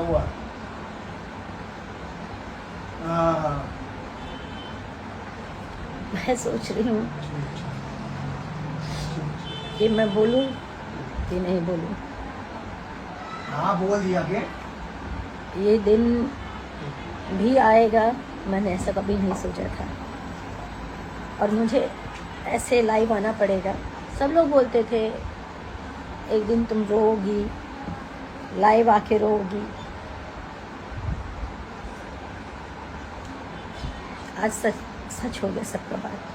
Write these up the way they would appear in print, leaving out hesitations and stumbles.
हुआ? हाँ, मैं सोच रही हूँ ठीक कि मैं बोलूँ कि नहीं बोलूँ। हाँ, बोल दिया के ये दिन भी आएगा, मैंने ऐसा कभी नहीं सोचा था, और मुझे ऐसे लाइव आना पड़ेगा। सब लोग बोलते थे एक दिन तुम रोओगी, लाइव आके रोओगी। आज सच सच हो गया सबका बात।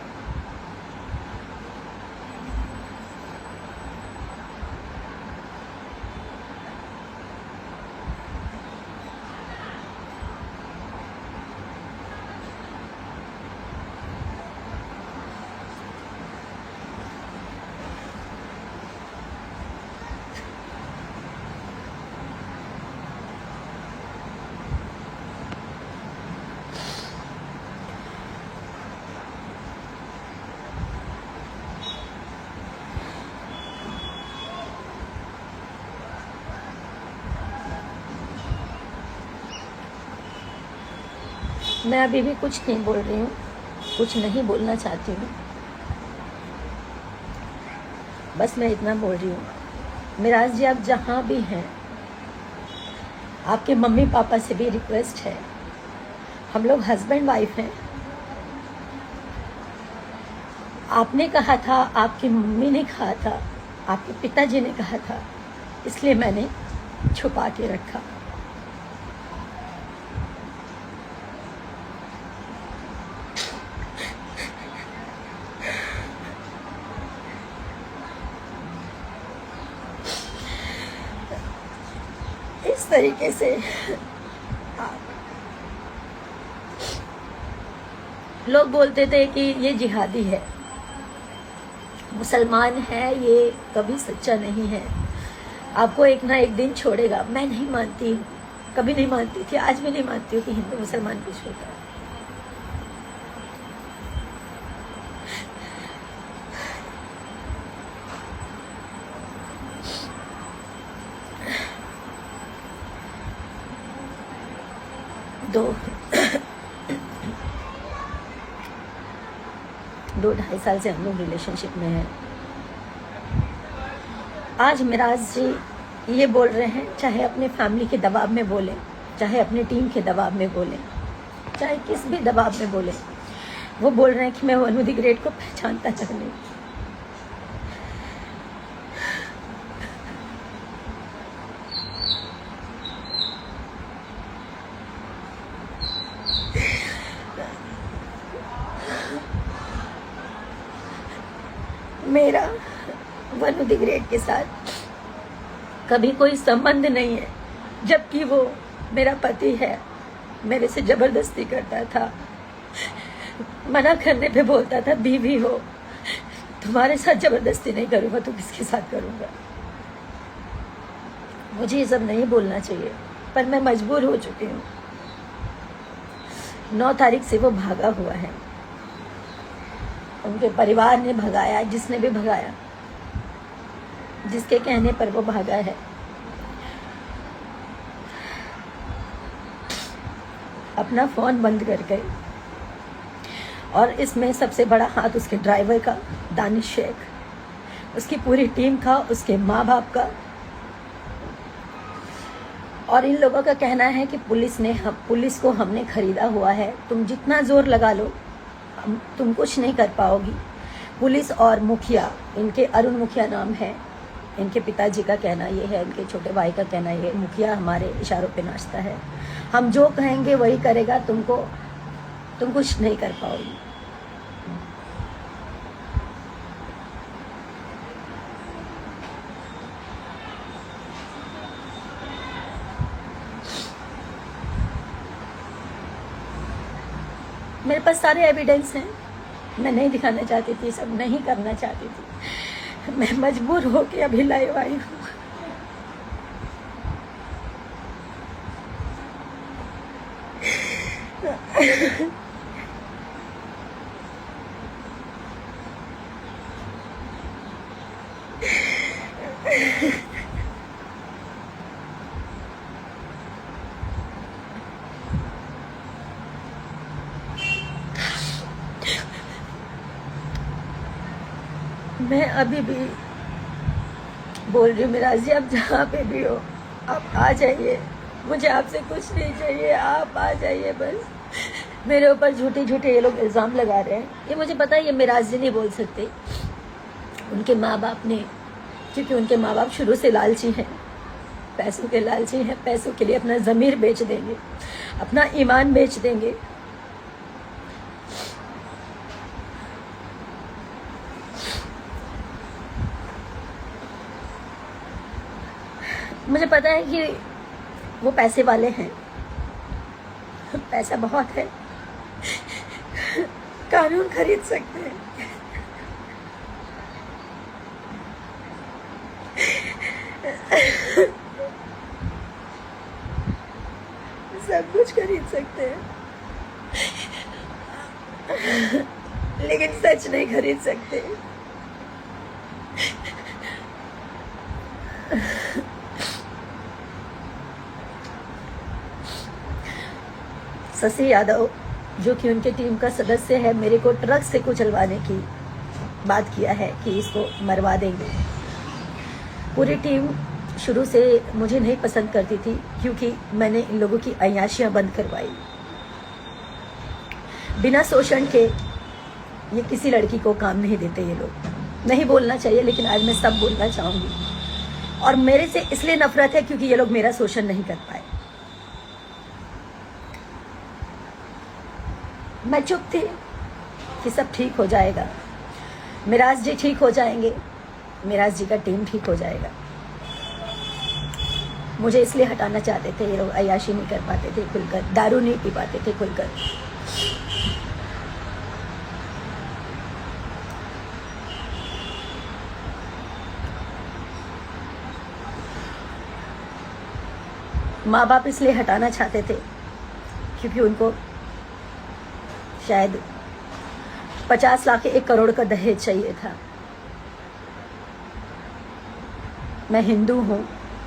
मैं अभी भी कुछ नहीं बोल रही हूँ, कुछ नहीं बोलना चाहती हूँ। बस मैं इतना बोल रही हूँ, मिराज जी आप जहाँ भी हैं, आपके मम्मी पापा से भी रिक्वेस्ट है, हम लोग हस्बैंड वाइफ हैं। आपने कहा था, आपकी मम्मी ने कहा था, आपके पिताजी ने कहा था, इसलिए मैंने छुपा के रखा। इस तरीके से लोग बोलते थे कि ये जिहादी है, मुसलमान है, ये कभी सच्चा नहीं है, आपको एक ना एक दिन छोड़ेगा। मैं नहीं मानती हूँ, कभी नहीं मानती थी, आज भी नहीं मानती हूँ कि हिंदू मुसलमान कुछ होता है। दो ढाई साल से हम लोग रिलेशनशिप में हैं। आज मिराज जी ये बोल रहे हैं, चाहे अपने फैमिली के दबाव में बोले, चाहे अपनी टीम के दबाव में बोले, चाहे किस भी दबाव में बोले, वो बोल रहे हैं कि मैं वनु द ग्रेट को पहचानता तक नहीं। मेरा वनु द ग्रेट के साथ कभी कोई संबंध नहीं है, जबकि वो मेरा पति है, मेरे से जबरदस्ती करता था, मना करने पे बोलता था बीवी हो, तुम्हारे साथ जबरदस्ती नहीं करूंगा तो किसके साथ करूंगा। मुझे ये सब नहीं बोलना चाहिए, पर मैं मजबूर हो चुकी हूँ। 9 तारीख से वो भागा हुआ है, उनके परिवार ने भगाया, जिसने भी भगाया, जिसके कहने पर वो भागा है। अपना फोन बंद कर गए, और इसमें सबसे बड़ा हाथ उसके ड्राइवर का, दानिश शेख, उसकी पूरी टीम का, उसके माँ बाप का। और इन लोगों का कहना है कि पुलिस को हमने खरीदा हुआ है, तुम जितना जोर लगा लो तुम कुछ नहीं कर पाओगी। पुलिस और मुखिया, इनके अरुण मुखिया नाम है, इनके पिताजी का कहना ये है, इनके छोटे भाई का कहना ये है, मुखिया हमारे इशारों पे नाचता है, हम जो कहेंगे वही करेगा, तुम कुछ नहीं कर पाओगी। मेरे पास सारे एविडेंस हैं, मैं नहीं दिखाना चाहती थी, सब नहीं करना चाहती थी, मैं मजबूर होके अभी लाइव आई हूँ। मैं अभी भी बोल रही हूँ मिराज जी, आप जहाँ पे भी हो आप आ जाइए, मुझे आपसे कुछ नहीं चाहिए, आप आ जाइए बस। मेरे ऊपर झूठे झूठे ये लोग इल्ज़ाम लगा रहे हैं, ये मुझे पता है ये मिराज जी नहीं बोल सकते, उनके माँ बाप ने, क्योंकि उनके माँ बाप शुरू से लालची हैं, पैसों के लालची हैं, पैसों के लिए अपना ज़मीर बेच देंगे, अपना ईमान बेच देंगे। मुझे पता है कि वो पैसे वाले हैं, पैसा बहुत है, कानून खरीद सकते हैं, सब कुछ खरीद सकते हैं, लेकिन सच नहीं खरीद सकते। शशि यादव जो कि उनके टीम का सदस्य है, मेरे को ट्रक से कुचलवाने की बात किया है कि इसको मरवा देंगे। पूरी टीम शुरू से मुझे नहीं पसंद करती थी, क्योंकि मैंने इन लोगों की अय्याशियां बंद करवाई। बिना शोषण के ये किसी लड़की को काम नहीं देते ये लोग। नहीं बोलना चाहिए, लेकिन आज मैं सब बोलना चाहूँगी। और मेरे से इसलिए नफरत है क्योंकि ये लोग मेरा शोषण नहीं कर पाए। मैं चुप थी कि सब ठीक हो जाएगा, मिराज जी ठीक हो जाएंगे, मिराज जी का टीम ठीक हो जाएगा। मुझे इसलिए हटाना चाहते थे, ये लोग अय्याशी नहीं कर पाते थे खुलकर, दारू नहीं पी पाते थे खुलकर। माँ बाप इसलिए हटाना चाहते थे क्योंकि उनको शायद 50 लाख 1 करोड़ का दहेज चाहिए था। मैं हिंदू हूँ,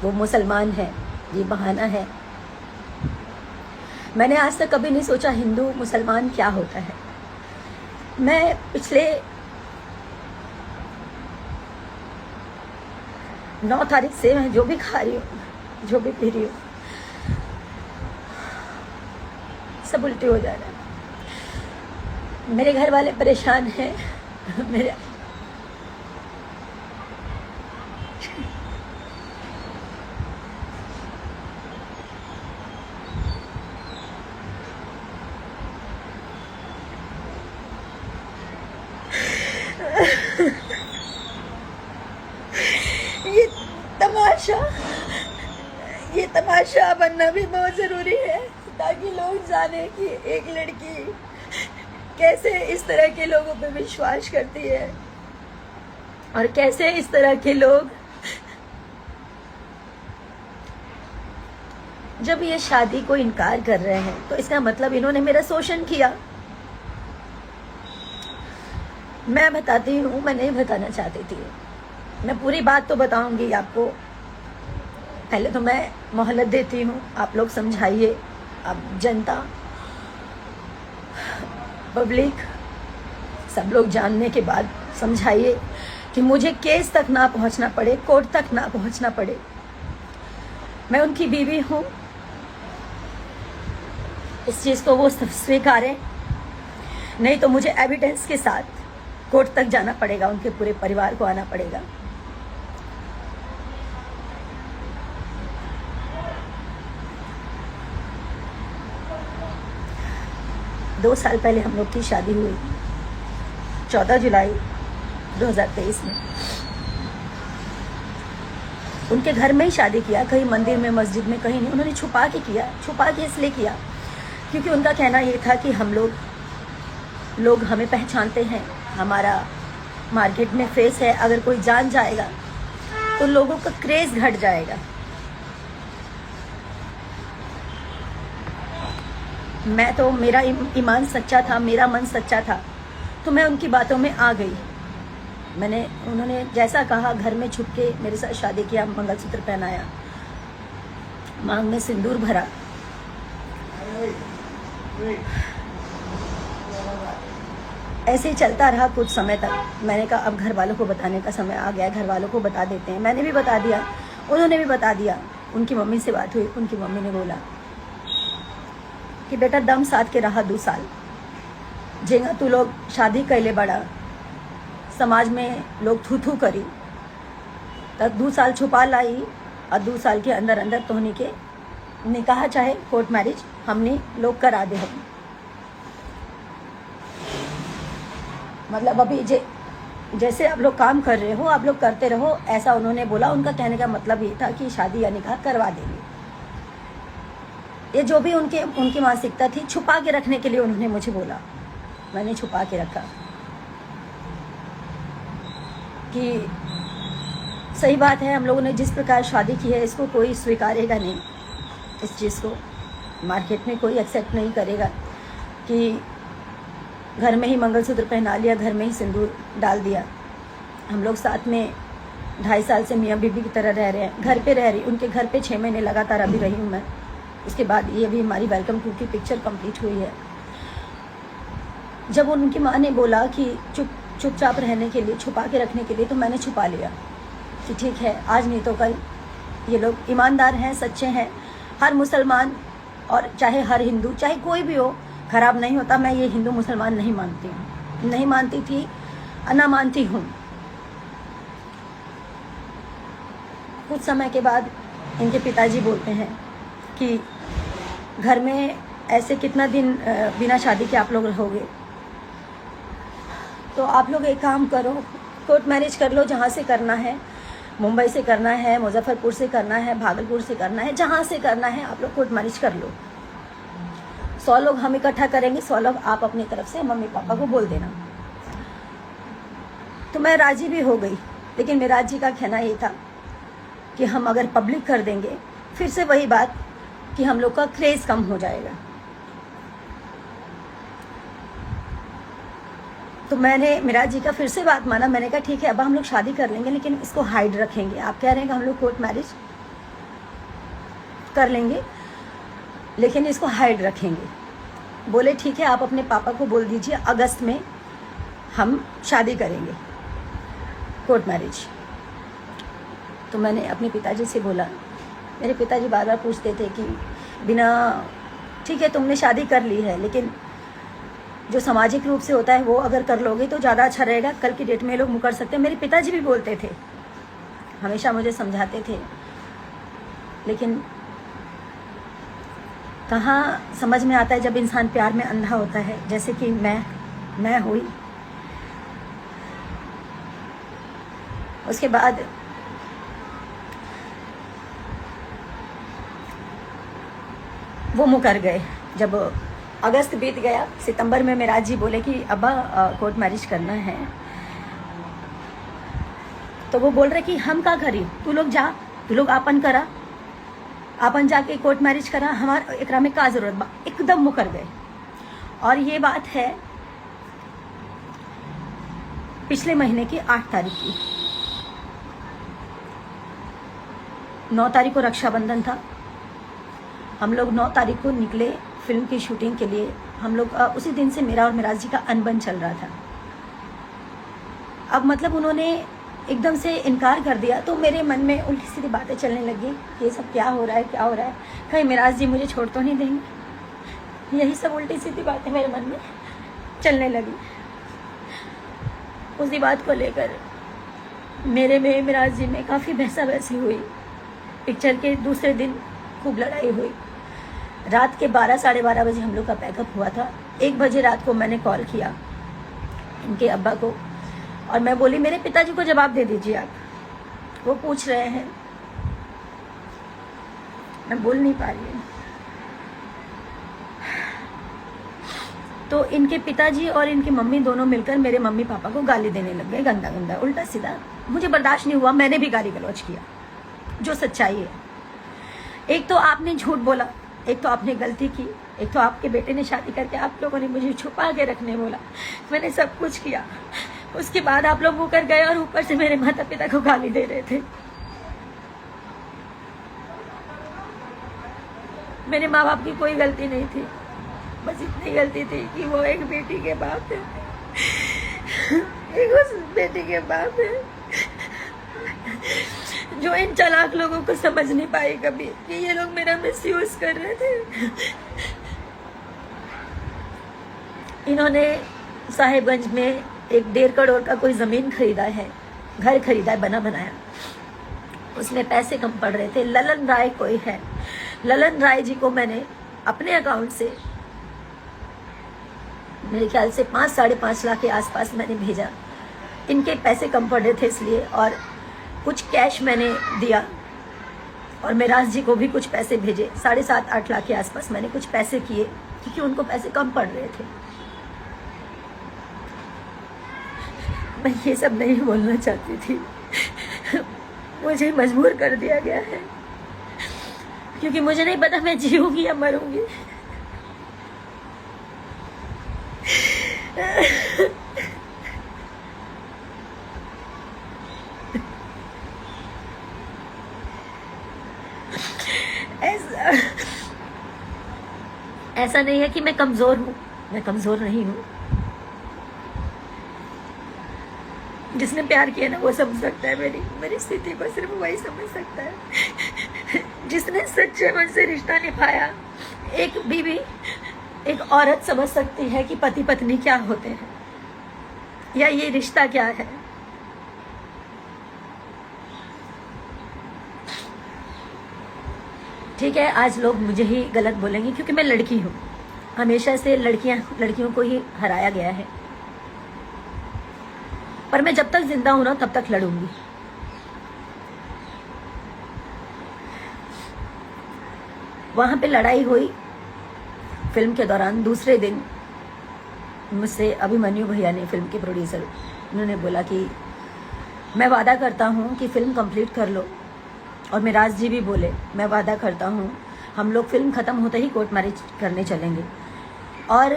वो मुसलमान है, ये बहाना है। मैंने आज तक कभी नहीं सोचा हिंदू मुसलमान क्या होता है। मैं पिछले 9 तारीख से मैं जो भी खा रही हूँ, जो भी पी रही हूँ, सब उल्टे हो जा रहा है। मेरे घर वाले परेशान हैं, मेरे ये तमाशा बनना भी बहुत जरूरी है, ताकि लोग जाने कि एक लड़की कैसे इस तरह के लोगों पे विश्वास करती है और कैसे इस तरह के लोग जब ये शादी को इनकार कर रहे हैं तो इसका मतलब इन्होंने मेरा शोषण किया। मैं बताती हूँ, मैं नहीं बताना चाहती थी, मैं पूरी बात तो बताऊंगी आपको। पहले तो मैं मोहलत देती हूँ, आप लोग समझाइए, आप जनता, पब्लिक, सब लोग जानने के बाद समझाइए कि मुझे केस तक ना पहुँचना पड़े, कोर्ट तक ना पहुँचना पड़े। मैं उनकी बीवी हूँ, इस चीज़ को वो स्वीकारें, नहीं तो मुझे एविडेंस के साथ कोर्ट तक जाना पड़ेगा, उनके पूरे परिवार को आना पड़ेगा। दो साल पहले हम लोग की शादी हुई, 14 जुलाई 2023 में। उनके घर में ही शादी किया, कहीं मंदिर में, मस्जिद में, कहीं नहीं। उन्होंने छुपा के किया, छुपा के इसलिए किया क्योंकि उनका कहना ये था कि हम लोग हमें पहचानते हैं, हमारा मार्केट में फेस है, अगर कोई जान जाएगा तो लोगों का क्रेज घट जाएगा। मैं तो, मेरा ईमान सच्चा था, मेरा मन सच्चा था, तो मैं उनकी बातों में आ गई। उन्होंने जैसा कहा, घर में छुप के मेरे साथ शादी किया, मंगलसूत्र पहनाया, मांग में सिंदूर भरा। ऐसे ही चलता रहा कुछ समय तक। मैंने कहा अब घर वालों को बताने का समय आ गया, घर वालों को बता देते हैं। मैंने भी बता दिया, उन्होंने भी बता दिया। उनकी मम्मी से बात हुई, उनकी मम्मी ने बोला कि बेटा दम साथ के रहा 2 साल, जेंगा तू लोग शादी कैले बड़ा, समाज में लोग थू थू करी, तब 2 साल छुपा लाई और 2 साल के अंदर अंदर तोहनी के निकाह चाहे कोर्ट मैरिज हमने लोग करा दे। हम मतलब अभी जैसे आप लोग काम कर रहे हो आप लोग करते रहो, ऐसा उन्होंने बोला। उनका कहने का मतलब ये था कि शादी या निकाह करवा देंगे। ये जो भी उनकी मानसिकता थी, छुपा के रखने के लिए उन्होंने मुझे बोला। मैंने छुपा के रखा कि सही बात है, हम लोगों ने जिस प्रकार शादी की है इसको कोई स्वीकारेगा नहीं, इस चीज़ को मार्केट में कोई एक्सेप्ट नहीं करेगा कि घर में ही मंगलसूत्र पहना लिया, घर में ही सिंदूर डाल दिया। हम लोग साथ में 2.5 साल से मियाँ बीबी की तरह रह रहे हैं, घर पे रह रही, उनके घर पे 6 महीने लगातार अभी रही हूँ मैं। उसके बाद ये भी हमारी वेलकम टू की पिक्चर कंप्लीट हुई है। जब उनकी माँ ने बोला कि चुपचाप रहने के लिए, छुपा के रखने के लिए, तो मैंने छुपा लिया कि ठीक है, आज नहीं तो कल ये लोग ईमानदार हैं, सच्चे हैं। हर मुसलमान और चाहे हर हिंदू, चाहे कोई भी हो, खराब नहीं होता। मैं ये हिंदू मुसलमान नहीं मानती हूँ, नहीं मानती थी, ना मानती हूँ। कुछ समय के बाद इनके पिताजी बोलते हैं कि घर में ऐसे कितना दिन बिना शादी के आप लोग रहोगे, तो आप लोग एक काम करो, कोर्ट मैरिज कर लो, जहाँ से करना है, मुंबई से करना है, मुजफ्फरपुर से करना है, भागलपुर से करना है, जहाँ से करना है आप लोग कोर्ट मैरिज कर लो। 100 लोग हम इकट्ठा करेंगे, 100 लोग आप अपनी तरफ से मम्मी पापा को बोल देना। तो मैं राजी भी हो गई, लेकिन मेरा जी का कहना ये था कि हम अगर पब्लिक कर देंगे, फिर से वही बात कि हम लोग का क्रेज कम हो जाएगा। तो मैंने मेरा जी का फिर से बात माना। मैंने कहा ठीक है, अब हम लोग शादी कर लेंगे, लेकिन इसको हाइड रखेंगे। आप कह रहे हैं कि हम लोग कोर्ट मैरिज कर लेंगे, लेकिन इसको हाइड रखेंगे। बोले ठीक है, आप अपने पापा को बोल दीजिए अगस्त में हम शादी करेंगे, कोर्ट मैरिज। तो मैंने अपने पिताजी से बोला। मेरे पिताजी बार बार पूछते थे कि बिना, ठीक है तुमने शादी कर ली है, लेकिन जो सामाजिक रूप से होता है वो अगर कर लोगे तो ज़्यादा अच्छा रहेगा, कल की डेट में लोग मुकर सकते हैं। मेरे पिताजी भी बोलते थे, हमेशा मुझे समझाते थे, लेकिन कहाँ समझ में आता है जब इंसान प्यार में अंधा होता है, जैसे कि मैं हुई। उसके बाद वो मुकर गए। जब अगस्त बीत गया, सितंबर में मेरा जी बोले कि अब्बा कोर्ट मैरिज करना है, तो वो बोल रहे कि हम का करी, तू लोग जा, तू लोग आपन करा, आपन जाके कोर्ट मैरिज करा, हमारा एकरा में का जरूरत बा। एकदम मुकर गए। और ये बात है पिछले महीने की 8 तारीख की। 9 तारीख को रक्षाबंधन था। हम लोग 9 तारीख को निकले फिल्म की शूटिंग के लिए। हम लोग उसी दिन से मेरा और मिराज जी का अनबन चल रहा था। अब मतलब उन्होंने एकदम से इनकार कर दिया, तो मेरे मन में उल्टी सीधी बातें चलने लगी, ये सब क्या हो रहा है, क्या हो रहा है, कहीं मिराज जी मुझे छोड़ तो नहीं देंगे। यही सब उल्टी सीधी बातें मेरे मन में चलने लगी। उसी बात को लेकर मेरे में मिराज जी में काफ़ी बहसा बहसी हुई। पिक्चर के दूसरे दिन खूब लड़ाई हुई। रात के 12 साढ़े 12 बजे हम लोग का पैकअप हुआ था। 1 बजे रात को मैंने कॉल किया इनके अब्बा को, और मैं बोली मेरे पिताजी को जवाब दे दीजिए आप, वो पूछ रहे हैं। मैं बोल नहीं पा रही हूँ। तो इनके पिताजी और इनकी मम्मी दोनों मिलकर मेरे मम्मी पापा को गाली देने लग गए, गंदा गंदा उल्टा सीधा। मुझे बर्दाश्त नहीं हुआ, मैंने भी गाली गलौज किया, जो सच्चाई है। एक तो आपने झूठ बोला, एक तो आपने गलती की, एक तो आपके बेटे ने शादी करके आप लोगों ने मुझे छुपा के रखने बोला। मैंने सब कुछ किया। उसके बाद आप लोग मुकर गए और ऊपर से मेरे माता पिता को गाली दे रहे थे। मेरे माँ बाप की कोई गलती नहीं थी, बस इतनी गलती थी कि वो एक बेटी के बाप थे। बेटी के बाप हैं, जो इन चालाक लोगों को समझ नहीं पाए कभी कि ये लोग मेरा मिसयूज कर रहे थे। इन्होंने साहिबगंज में 1.5 करोड़ का कोई जमीन खरीदा है, घर खरीदा है बना बनाया, उसमें पैसे कम पड़ रहे थे। ललन राय कोई है, ललन राय जी को मैंने अपने अकाउंट से मेरे ख्याल से 5-5.5 लाख के आसपास मैंने भेजा, इनके पैसे कम पड़ रहे थे इसलिए, और कुछ कैश मैंने दिया, और मेराज जी को भी कुछ पैसे भेजे। 7.5-8 लाख के आसपास मैंने कुछ पैसे किए क्योंकि उनको पैसे कम पड़ रहे थे। मैं ये सब नहीं बोलना चाहती थी, मुझे मजबूर कर दिया गया है क्योंकि मुझे नहीं पता मैं जीऊंगी या मरूंगी। ऐसा नहीं है कि मैं कमजोर हूं, मैं कमजोर नहीं हूं। जिसने प्यार किया ना वो समझ सकता है मेरी स्थिति को, सिर्फ वही समझ सकता है। जिसने सच्चे मन से रिश्ता निभाया, एक बीवी एक औरत समझ सकती है कि पति पत्नी क्या होते हैं या ये रिश्ता क्या है। ठीक है, आज लोग मुझे ही गलत बोलेंगे क्योंकि मैं लड़की हूँ, हमेशा से लड़कियों को ही हराया गया है, पर मैं जब तक जिंदा हूं ना तब तक लड़ूंगी। वहां पे लड़ाई हुई फिल्म के दौरान। दूसरे दिन मुझसे अभिमन्यु भैया ने, फिल्म के प्रोड्यूसर, उन्होंने बोला कि मैं वादा करता हूं कि फिल्म कंप्लीट कर लो, और मेराज जी भी बोले मैं वादा करता हूं हम लोग फिल्म खत्म होते ही कोर्ट मैरिज करने चलेंगे। और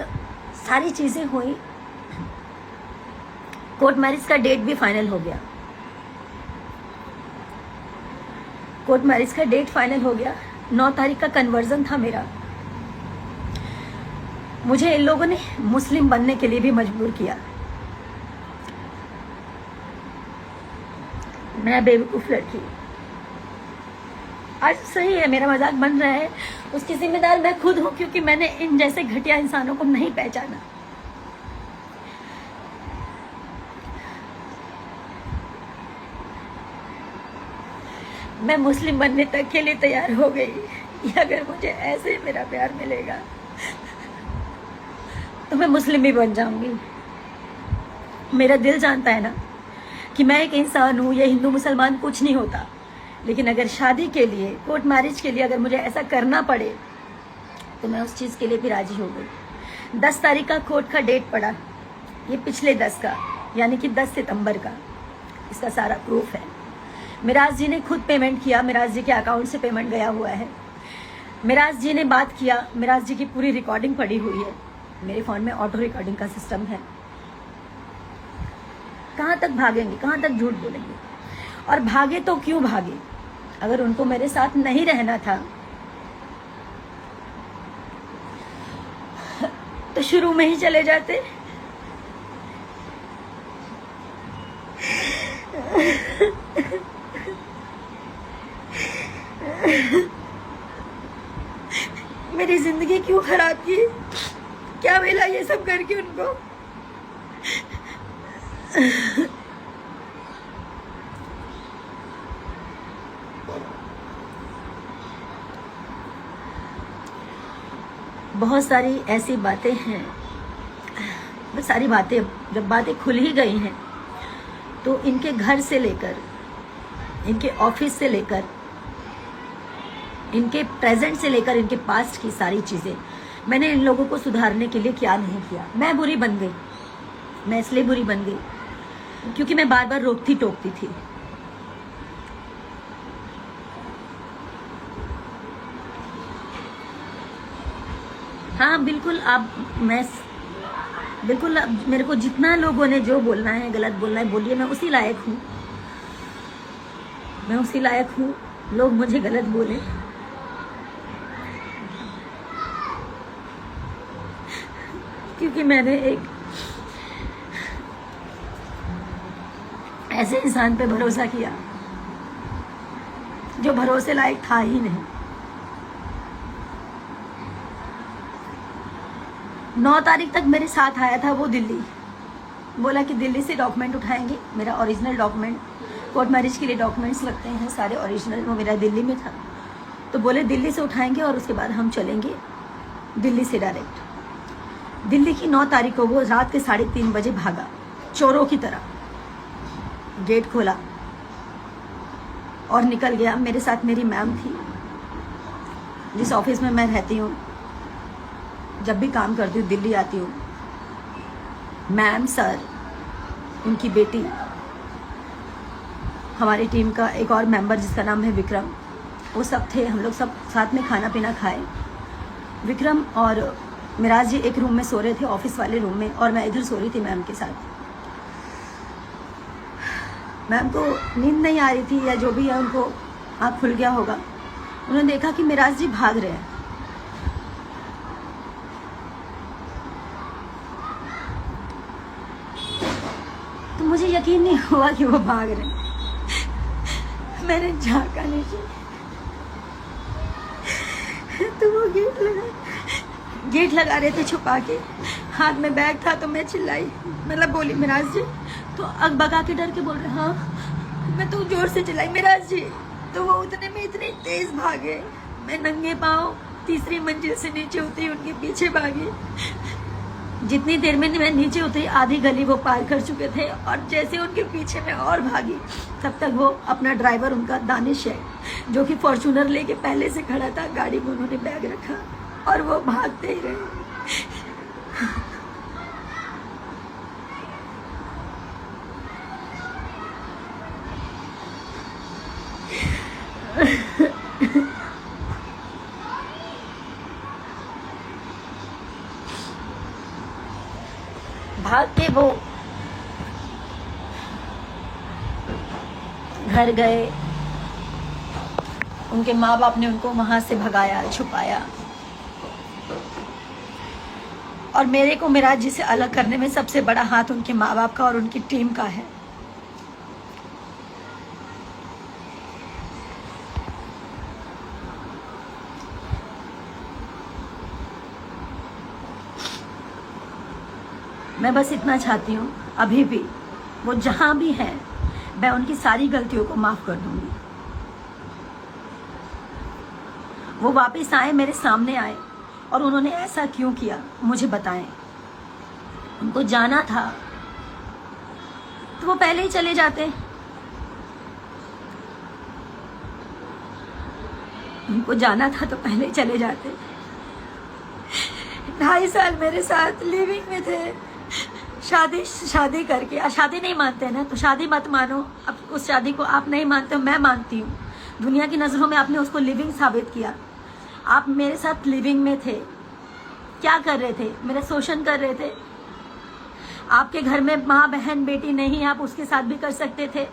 सारी चीजें हुई, कोर्ट मैरिज का डेट भी फाइनल हो गया, कोर्ट मैरिज का डेट फाइनल हो गया। 9 तारीख का कन्वर्जन था मेरा। मुझे इन लोगों ने मुस्लिम बनने के लिए भी मजबूर किया। मैं बेवकूफ लड़की, आज सही है मेरा मजाक बन रहा है, उसकी जिम्मेदार मैं खुद हूं क्योंकि मैंने इन जैसे घटिया इंसानों को नहीं पहचाना। मैं मुस्लिम बनने तक के लिए तैयार हो गई। अगर मुझे ऐसे मेरा प्यार मिलेगा तो मैं मुस्लिम भी बन जाऊंगी। मेरा दिल जानता है ना कि मैं एक इंसान हूँ, ये हिंदू मुसलमान कुछ नहीं होता, लेकिन अगर शादी के लिए, कोर्ट मैरिज के लिए अगर मुझे ऐसा करना पड़े तो मैं उस चीज़ के लिए भी राजी हो गई। 10 तारीख का कोर्ट का डेट पड़ा, ये पिछले 10 का, यानी कि 10 सितंबर का। इसका सारा प्रूफ है। मेराज जी ने खुद पेमेंट किया, मेराज जी के अकाउंट से पेमेंट गया हुआ है। मेराज जी ने बात किया, मेराज जी की पूरी रिकॉर्डिंग पड़ी हुई है, मेरे फ़ोन में ऑटो रिकॉर्डिंग का सिस्टम है। कहाँ तक भागेंगे, कहाँ तक झूठ बोलेंगे? और भागे तो क्यों भागे? अगर उनको मेरे साथ नहीं रहना था तो शुरू में ही चले जाते। मेरी जिंदगी क्यों खराब की? क्या मिला ये सब करके उनको? बहुत सारी ऐसी बातें हैं, सारी बातें, जब बातें खुल ही गई हैं तो इनके घर से लेकर, इनके ऑफिस से लेकर, इनके प्रेजेंट से लेकर इनके पास्ट की सारी चीज़ें मैंने इन लोगों को सुधारने के लिए क्या नहीं किया। मैं बुरी बन गई, मैं इसलिए बुरी बन गई क्योंकि मैं बार बार रोकती टोकती थी। हाँ बिल्कुल, बिल्कुल मेरे को जितना लोगों ने जो बोलना है, गलत बोलना है, बोलिए। मैं उसी लायक हूँ, मैं उसी लायक हूँ। लोग मुझे गलत बोले, क्योंकि मैंने एक ऐसे इंसान पे भरोसा किया जो भरोसे लायक था ही नहीं। 9 तारीख तक मेरे साथ आया था वो दिल्ली, बोला कि दिल्ली से डॉक्यूमेंट उठाएंगे, मेरा ओरिजिनल डॉक्यूमेंट, कोर्ट मैरिज के लिए डॉक्यूमेंट्स लगते हैं सारे ओरिजिनल, वो मेरा दिल्ली में था। तो बोले दिल्ली से उठाएंगे और उसके बाद हम चलेंगे दिल्ली से डायरेक्ट। दिल्ली की 9 तारीख को वो रात के 3:30 बजे भागा चोरों की तरह, गेट खोला और निकल गया। मेरे साथ मेरी मैम थी, जिस ऑफिस में मैं रहती हूँ, जब भी काम करती हूँ दिल्ली आती हूँ। मैम, सर, उनकी बेटी, हमारी टीम का एक और मेंबर जिसका नाम है विक्रम, वो सब थे। हम लोग सब साथ में खाना पीना खाए। विक्रम और मिराज जी एक रूम में सो रहे थे, ऑफिस वाले रूम में, और मैं इधर सो रही थी मैम के साथ। मैम को नींद नहीं आ रही थी या जो भी है, उनको आँख खुल गया होगा। उन्होंने देखा कि मिराज जी भाग रहे हैं। तो मुझे यकीन नहीं हुआ कि वो भाग रहे हैं। मैंने झांका नीचे तो वो गेट लगा रहे थे छुपा के, हाथ में बैग था। तो मैं चिल्लाई, मतलब बोली मिराज जी, तो अगबगा के डर के बोल रहे, हाँ। मैं तो जोर से चिल्लाई मिराज जी, तो वो उतने में इतने तेज भागे। मैं नंगे पाँव 3री मंजिल से नीचे उतरी, उनके पीछे भागी। जितनी देर में मैं नीचे उतरी, आधी गली वो पार कर चुके थे, और जैसे उनके पीछे मैं और भागी, तब तक वो अपना ड्राइवर, उनका दानिश है, जो कि फॉर्च्यूनर लेके पहले से खड़ा था, गाड़ी में उन्होंने बैग रखा और वो भागते ही रहे। भाग के वो घर गए। उनके माँ बाप ने उनको वहां से भगाया, छुपाया, और मेरे को मिराज जी से अलग करने में सबसे बड़ा हाथ उनके माँ बाप का और उनकी टीम का है। मैं बस इतना चाहती हूँ, अभी भी वो जहां भी है, मैं उनकी सारी गलतियों को माफ कर दूंगी। वो वापस आए, मेरे सामने आए, और उन्होंने ऐसा क्यों किया मुझे बताएं। उनको जाना था तो वो पहले ही चले जाते। उनको जाना था तो पहले ही चले जाते। 2.5 साल मेरे साथ लिविंग में थे। शादी करके, शादी नहीं मानते ना तो शादी मत मानो। अब उस शादी को आप नहीं मानते हो, मैं मानती हूँ। दुनिया की नजरों में आपने उसको लिविंग साबित किया। आप मेरे साथ लिविंग में थे, क्या कर रहे थे? मेरा शोषण कर रहे थे। आपके घर में माँ, बहन, बेटी नहीं, आप उसके साथ भी कर सकते थे।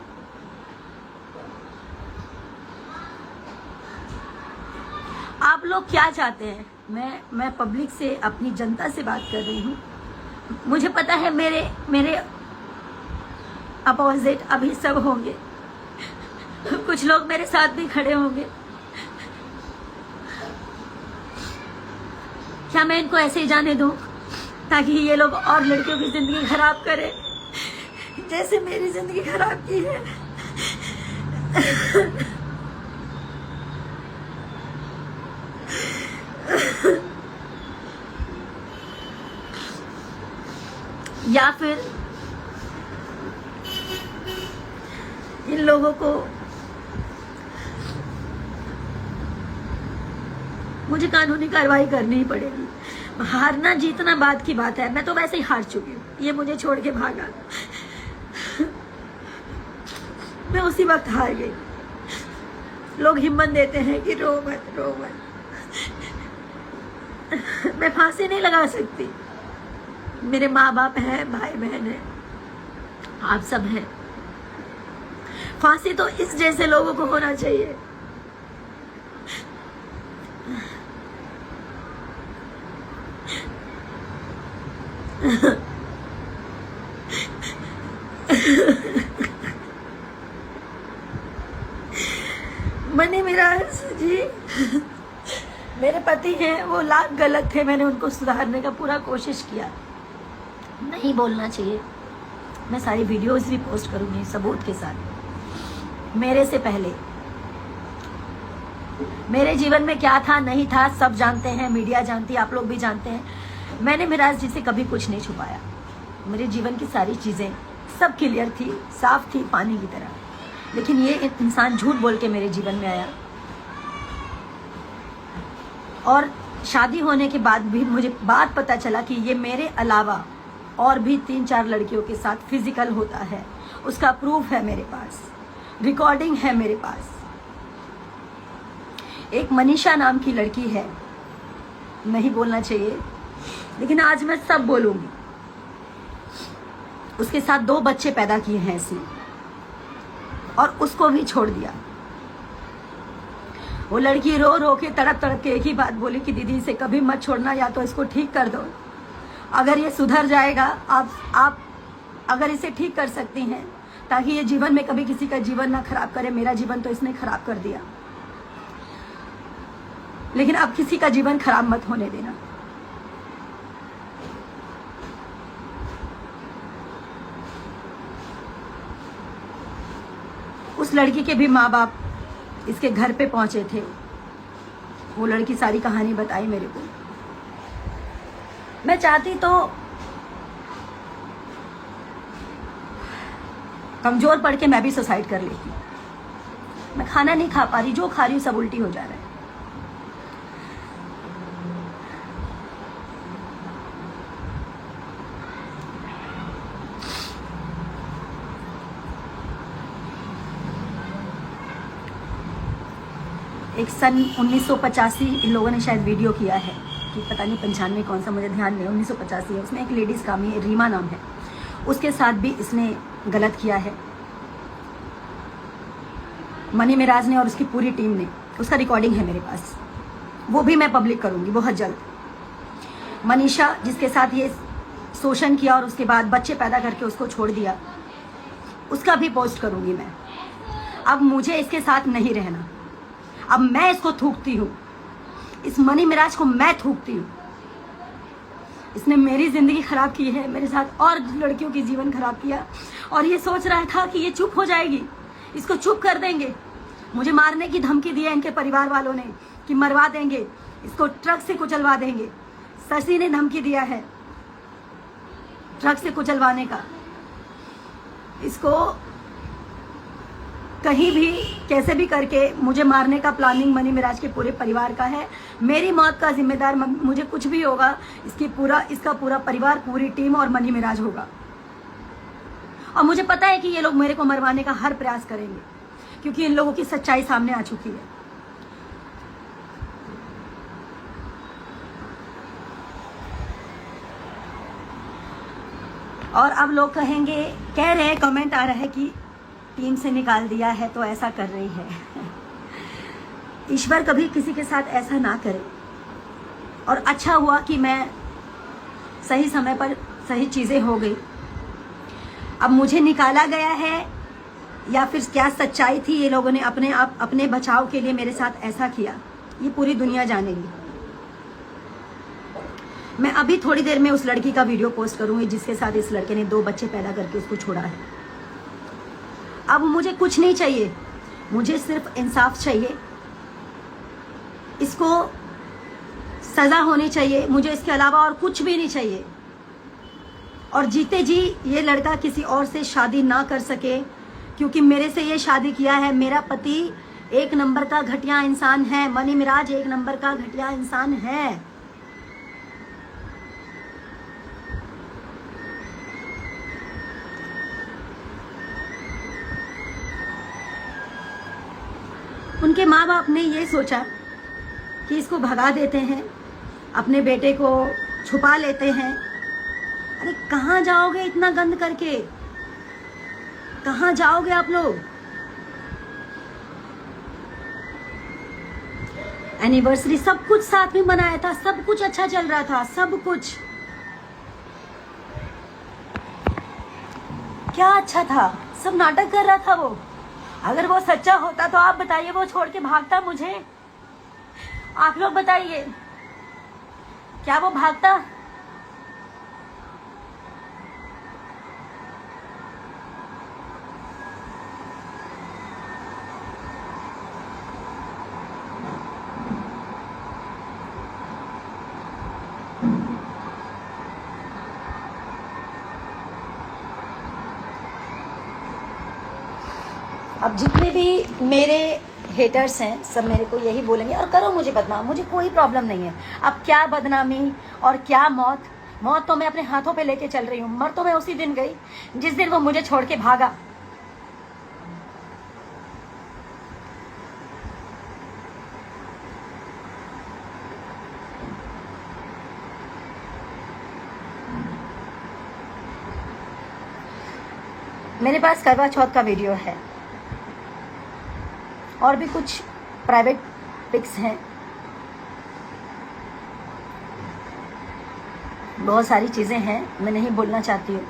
आप लोग क्या चाहते हैं? मैं पब्लिक से, अपनी जनता से बात कर रही हूँ। मुझे पता है मेरे अपोजिट अभी सब होंगे, कुछ लोग मेरे साथ भी खड़े होंगे। क्या मैं इनको ऐसे ही जाने दूं ताकि ये लोग और लड़कियों की जिंदगी खराब करें जैसे मेरी जिंदगी खराब की है? या फिर इन लोगों को मुझे कानूनी कार्रवाई करनी ही पड़ेगी। हारना जीतना बात की बात है, मैं तो वैसे ही हार चुकी हूँ। ये मुझे छोड़ के भागा, मैं उसी वक्त हार गई। लोग हिम्मत देते हैं कि रो मत, रो मत। मैं फांसी नहीं लगा सकती। मेरे माँ बाप हैं, भाई बहन है, आप सब हैं। फांसी तो इस जैसे लोगों को होना चाहिए। मनी मिराज जी मेरे पति हैं, वो लाख गलत थे, मैंने उनको सुधारने का पूरा कोशिश किया। नहीं बोलना चाहिए, मैं सारी वीडियोस भी पोस्ट करूंगी सबूत के साथ। मेरे से पहले मेरे जीवन में क्या था नहीं था सब जानते हैं, मीडिया जानती है, आप लोग भी जानते हैं। मैंने मिराज जी से कभी कुछ नहीं छुपाया। मेरे जीवन की सारी चीजें सब क्लियर थी, साफ थी, पानी की तरह। लेकिन ये इंसान झूठ बोल के मेरे जीवन में आया, और शादी होने के बाद भी मुझे बात पता चला कि ये मेरे अलावा और भी 3-4 लड़कियों के साथ फिजिकल होता है। उसका प्रूफ है मेरे पास, रिकॉर्डिंग है मेरे पास। एक मनीषा नाम की लड़की है, नहीं बोलना चाहिए लेकिन आज मैं सब बोलूंगी। उसके साथ 2 बच्चे पैदा किए हैं इसने, और उसको भी छोड़ दिया। वो लड़की रो रो के तड़प तड़प के एक ही बात बोली कि दीदी इसे कभी मत छोड़ना, या तो इसको ठीक कर दो। अगर ये सुधर जाएगा, आप अगर इसे ठीक कर सकती हैं ताकि ये जीवन में कभी किसी का जीवन ना खराब करे। मेरा जीवन तो इसने खराब कर दिया, लेकिन अब किसी का जीवन खराब मत होने देना। उस लड़की के भी माँ बाप इसके घर पे पहुंचे थे। वो लड़की सारी कहानी बताई मेरे को। मैं चाहती तो कमजोर पड़ के मैं भी सुसाइड कर लेती। मैं खाना नहीं खा पा रही, जो खा रही हूँ सब उल्टी हो जा रहा है। एक सन 1985 इन लोगों ने शायद वीडियो किया है कि पता नहीं 95 कौन सा, मुझे ध्यान नहीं, 1985 है। उसमें एक लेडीज कामी रीमा नाम है, उसके साथ भी इसने गलत किया है। मनी मिराज ने और उसकी पूरी टीम ने, उसका रिकॉर्डिंग है मेरे पास, वो भी मैं पब्लिक करूंगी बहुत जल्द। मनीषा जिसके साथ ये शोषण किया और उसके बाद बच्चे पैदा करके उसको छोड़ दिया, उसका भी पोस्ट करूंगी मैं। अब मुझे इसके साथ नहीं रहना, अब मैं इसको थूकती हूँ, इस मनी मिराज को मैं थूकती हूँ। इसने मेरी जिंदगी खराब की है, मेरे साथ और लड़कियों की जीवन खराब किया, और ये सोच रहा था कि ये चुप हो जाएगी, इसको चुप कर देंगे। मुझे मारने की धमकी दी है इनके परिवार वालों ने कि मरवा देंगे, इसको ट्रक से कुचलवा देंगे। शशि ने धमकी दिया है ट्रक से कुचलवाने का। इसको कहीं भी कैसे भी करके मुझे मारने का प्लानिंग मनी मिराज के पूरे परिवार का है। मेरी मौत का जिम्मेदार, मुझे कुछ भी होगा, इसका पूरा परिवार, पूरी टीम और मनी मिराज होगा। और मुझे पता है कि ये लोग मेरे को मरवाने का हर प्रयास करेंगे, क्योंकि इन लोगों की सच्चाई सामने आ चुकी है। और अब लोग कहेंगे, कह रहे हैं, कमेंट आ रहा है कि टीम से निकाल दिया है तो ऐसा कर रही है। ईश्वर कभी किसी के साथ ऐसा ना करे, और अच्छा हुआ कि मैं सही समय पर सही चीजें हो गई। अब मुझे निकाला गया है या फिर क्या सच्चाई थी, ये लोगों ने अपने बचाव के लिए मेरे साथ ऐसा किया, ये पूरी दुनिया जानेगी। मैं अभी थोड़ी देर में उस लड़की का वीडियो पोस्ट करूंगी जिसके साथ इस लड़के ने 2 बच्चे पैदा करके उसको छोड़ा है। अब मुझे कुछ नहीं चाहिए, मुझे सिर्फ इंसाफ चाहिए। इसको सजा होनी चाहिए, मुझे इसके अलावा और कुछ भी नहीं चाहिए। और जीते जी ये लड़का किसी और से शादी ना कर सके, क्योंकि मेरे से ये शादी किया है। मेरा पति 1 नंबर का घटिया इंसान है, मनी मिराज 1 नंबर का घटिया इंसान है। उनके माँ बाप ने ये सोचा कि इसको भगा देते हैं, अपने बेटे को छुपा लेते हैं। अरे कहाँ जाओगे इतना गंद करके, कहाँ जाओगे आप लोग? एनिवर्सरी सब कुछ साथ में मनाया था, सब कुछ अच्छा चल रहा था, सब कुछ क्या अच्छा था, सब नाटक कर रहा था वो। अगर वो सच्चा होता तो आप बताइए, वो छोड़ के भागता मुझे? आप लोग बताइए, क्या वो भागता? अब जितने भी मेरे हेटर्स हैं सब मेरे को यही बोलेंगे, और करो मुझे बदनाम, मुझे कोई प्रॉब्लम नहीं है। अब क्या बदनामी और क्या मौत, मौत तो मैं अपने हाथों पे लेके चल रही हूँ। मर तो मैं उसी दिन गई जिस दिन वो मुझे छोड़ के भागा। मेरे पास करवा चौथ का वीडियो है और भी कुछ प्राइवेट पिक्स हैं, बहुत सारी चीजें हैं, मैं नहीं बोलना चाहती हूँ।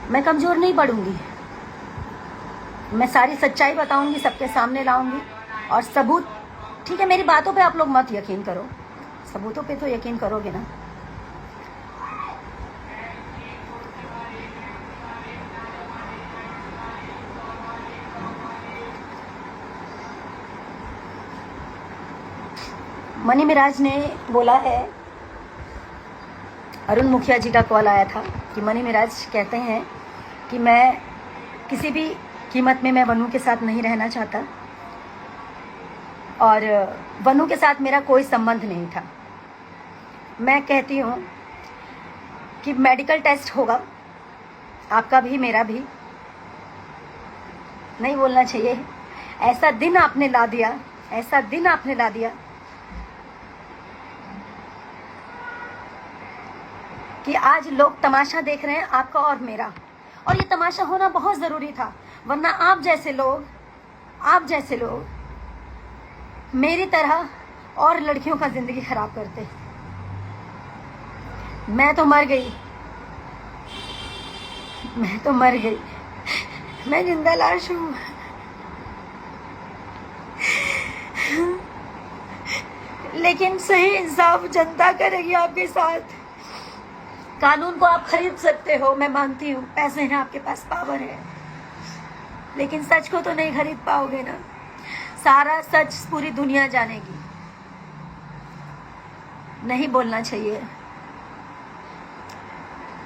मैं कमजोर नहीं पड़ूंगी, मैं सारी सच्चाई बताऊंगी, सबके सामने लाऊंगी और सबूत। ठीक है, मेरी बातों पे आप लोग मत यकीन करो, सबूतों पे तो यकीन करोगे ना। मनी मिराज ने बोला है, अरुण मुखिया जी का कॉल आया था कि मनी मिराज कहते हैं कि मैं किसी भी कीमत में मैं वनु के साथ नहीं रहना चाहता और वनु के साथ मेरा कोई संबंध नहीं था। मैं कहती हूँ कि मेडिकल टेस्ट होगा, आपका भी मेरा भी। नहीं बोलना चाहिए, ऐसा दिन आपने ला दिया, ऐसा दिन आपने ला दिया कि आज लोग तमाशा देख रहे हैं आपका और मेरा, और ये तमाशा होना बहुत जरूरी था, वरना आप जैसे लोग मेरी तरह और लड़कियों का जिंदगी खराब करते। मैं तो मर गई, मैं जिंदा लाश हूं। लेकिन सही इंसाफ जनता करेगी आपके साथ। कानून को आप खरीद सकते हो, मैं मानती हूँ, पैसे हैं आपके पास, पावर है, लेकिन सच को तो नहीं खरीद पाओगे ना। सारा सच पूरी दुनिया जानेगी। नहीं बोलना चाहिए।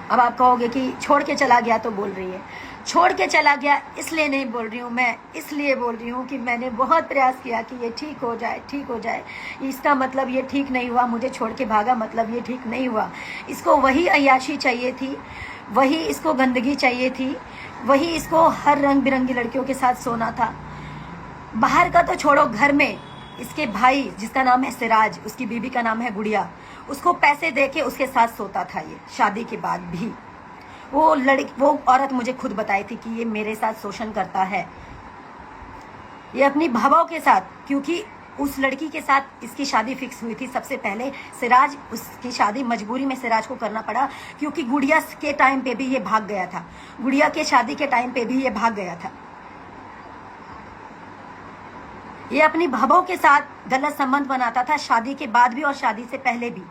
अब आप कहोगे कि छोड़ के चला गया तो बोल रही है। छोड़ के चला गया इसलिए नहीं बोल रही हूँ मैं, इसलिए बोल रही हूँ कि मैंने बहुत प्रयास किया कि ये ठीक हो जाए। इसका मतलब ये ठीक नहीं हुआ, मुझे छोड़ के भागा, मतलब ये ठीक नहीं हुआ। इसको वही अय्याशी चाहिए थी, वही इसको गंदगी चाहिए थी, वही इसको हर रंग बिरंगी लड़कियों के साथ सोना था। बाहर का तो छोड़ो, घर में इसके भाई जिसका नाम है सिराज, उसकी बीबी का नाम है गुड़िया, उसको पैसे देके उसके साथ सोता था ये, शादी के बाद भी। वो औरत मुझे खुद बताई थी कि ये मेरे साथ शोषण करता है, ये अपनी भावों के साथ, क्योंकि उस लड़की के साथ इसकी शादी फिक्स हुई थी सबसे पहले। सिराज, उसकी शादी मजबूरी में सिराज को करना पड़ा, क्योंकि गुड़िया के टाइम पे भी ये भाग गया था, गुड़िया के शादी के टाइम पे भी ये भाग गया था। ये अपनी भावों के साथ गलत संबंध बनाता था, शादी के बाद भी और शादी से पहले भी।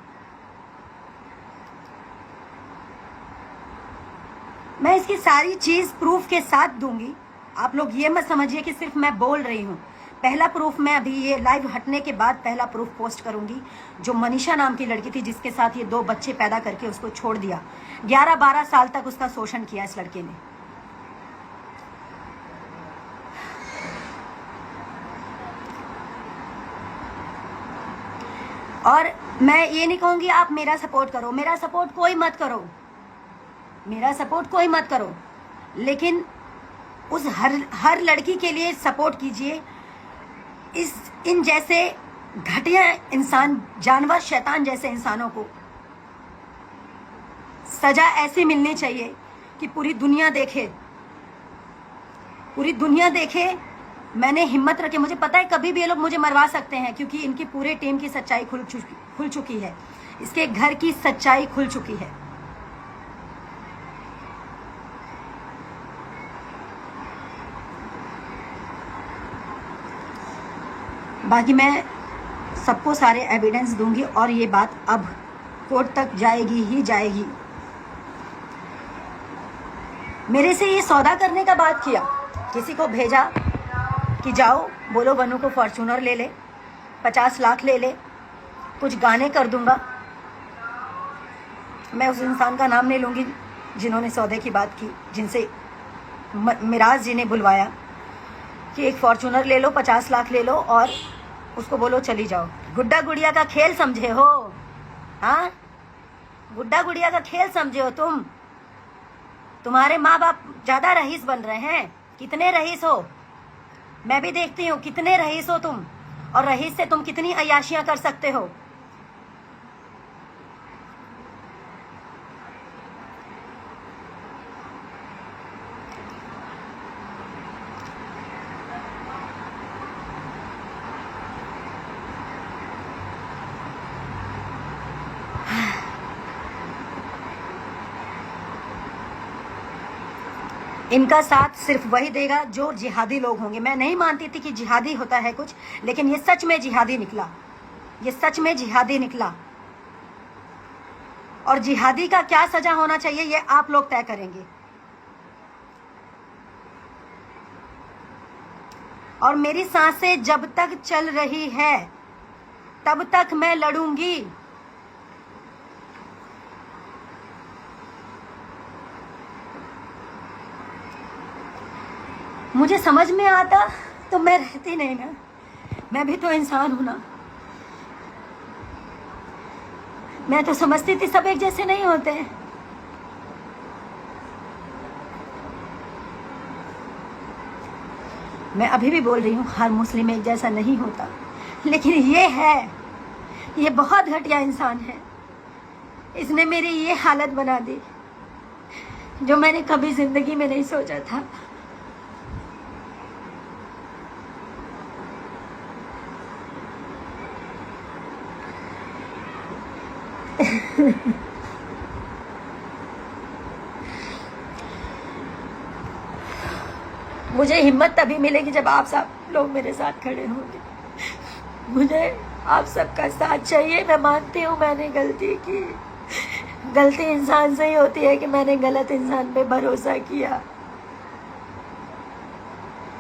मैं इसकी सारी चीज प्रूफ के साथ दूंगी। आप लोग ये मत समझिए कि सिर्फ मैं बोल रही हूँ। पहला प्रूफ मैं अभी ये लाइव हटने के बाद पहला प्रूफ पोस्ट करूंगी, जो मनीषा नाम की लड़की थी जिसके साथ ये 2 बच्चे पैदा करके उसको छोड़ दिया। 11-12 साल तक उसका शोषण किया इस लड़के ने। और मैं ये नहीं कहूंगी आप मेरा सपोर्ट करो, मेरा सपोर्ट कोई मत करो, लेकिन उस हर लड़की के लिए सपोर्ट कीजिए। इन जैसे घटिया इंसान, जानवर, शैतान जैसे इंसानों को सजा ऐसी मिलनी चाहिए कि पूरी दुनिया देखे, पूरी दुनिया देखे, मैंने हिम्मत रखी। मुझे पता है कभी भी ये लोग मुझे मरवा सकते हैं, क्योंकि इनकी पूरे टीम की सच्चाई खुल चुकी है। इसके घर की सच्चाई खुल चुकी है। बाकी मैं सबको सारे एविडेंस दूंगी और ये बात अब कोर्ट तक जाएगी ही जाएगी। मेरे से ये सौदा करने का बात किया, किसी को भेजा कि जाओ बोलो बनू को फॉर्च्यूनर ले ले, 50 लाख ले ले, कुछ गाने कर दूंगा। मैं उस इंसान का नाम नहीं लूंगी जिन्होंने सौदे की बात की, जिनसे मिराज जी ने बुलवाया कि एक फॉर्च्यूनर ले लो, 50 लाख ले लो और उसको बोलो चली जाओ। गुड्डा गुड़िया का खेल समझे हो? हाँ, गुड्डा गुड़िया का खेल समझे हो तुम? तुम्हारे माँ बाप ज्यादा रईस बन रहे हैं। कितने रईस हो? मैं भी देखती हूँ कितने रईस हो तुम, और रईस से तुम कितनी अय्याशियां कर सकते हो। इनका साथ सिर्फ वही देगा जो जिहादी लोग होंगे। मैं नहीं मानती थी कि जिहादी होता है कुछ, लेकिन ये सच में जिहादी निकला। ये सच में जिहादी निकला। और जिहादी का क्या सजा होना चाहिए ये आप लोग तय करेंगे। और मेरी सांसें जब तक चल रही है तब तक मैं लड़ूंगी। मुझे समझ में आता तो मैं रहती नहीं ना। मैं भी तो इंसान हूं ना। मैं तो समझती थी सब एक जैसे नहीं होते। मैं अभी भी बोल रही हूँ हर मुस्लिम एक जैसा नहीं होता, लेकिन ये है, ये बहुत घटिया इंसान है। इसने मेरी ये हालत बना दी जो मैंने कभी जिंदगी में नहीं सोचा था। मुझे हिम्मत तभी मिलेगी जब आप सब लोग मेरे साथ खड़े होंगे। मुझे आप सबका साथ चाहिए। मैं मानती हूँ मैंने गलती की। गलती इंसान से ही होती है कि मैंने गलत इंसान पे भरोसा किया।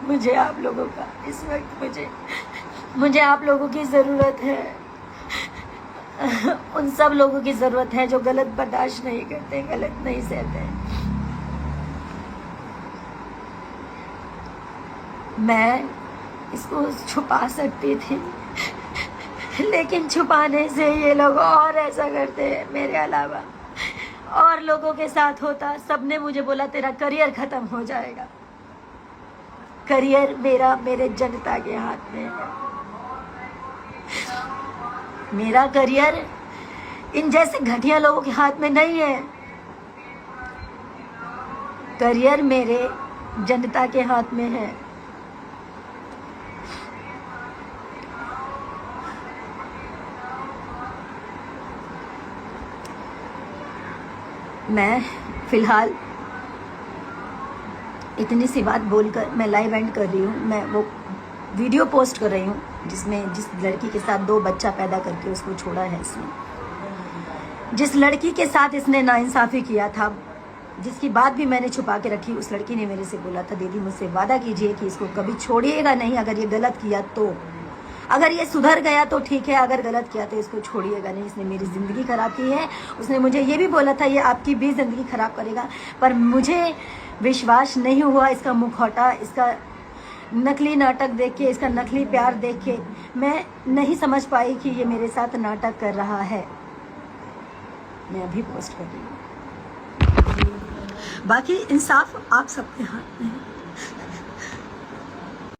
मुझे आप लोगों का इस वक्त मुझे आप लोगों की ज़रूरत है। उन सब लोगों की ज़रूरत है जो गलत बर्दाश्त नहीं करते, गलत नहीं सहते। मैं इसको छुपा सकती थी, लेकिन छुपाने से ये लोग और ऐसा करते हैं। मेरे अलावा और लोगों के साथ होता। सबने मुझे बोला तेरा करियर खत्म हो जाएगा। करियर मेरे जनता के हाथ में है। मेरा करियर इन जैसे घटिया लोगों के हाथ में नहीं है। करियर मेरे जनता के हाथ में है। मैं फिलहाल इतनी सी बात बोलकर मैं लाइव एंड कर रही हूँ। मैं वो वीडियो पोस्ट कर रही हूँ जिसमें जिस लड़की के साथ 2 बच्चा पैदा करके उसको छोड़ा है इसने। जिस लड़की के साथ इसने नाइंसाफ़ी किया था, जिसकी बात भी मैंने छुपा के रखी, उस लड़की ने मेरे से बोला था दीदी मुझसे वादा कीजिए कि इसको कभी छोड़िएगा नहीं। अगर ये गलत किया तो, अगर ये सुधर गया तो ठीक है, अगर गलत किया तो इसको छोड़िएगा नहीं। इसने मेरी ज़िंदगी ख़राब की है। उसने मुझे ये भी बोला था ये आपकी भी ज़िंदगी ख़राब करेगा, पर मुझे विश्वास नहीं हुआ। इसका मुखौटा, इसका नकली नाटक देख के, इसका नकली प्यार देख के मैं नहीं समझ पाई कि ये मेरे साथ नाटक कर रहा है। मैं अभी पोस्ट कर रही हूँ। बाकी इंसाफ आप सबके हाथ में है।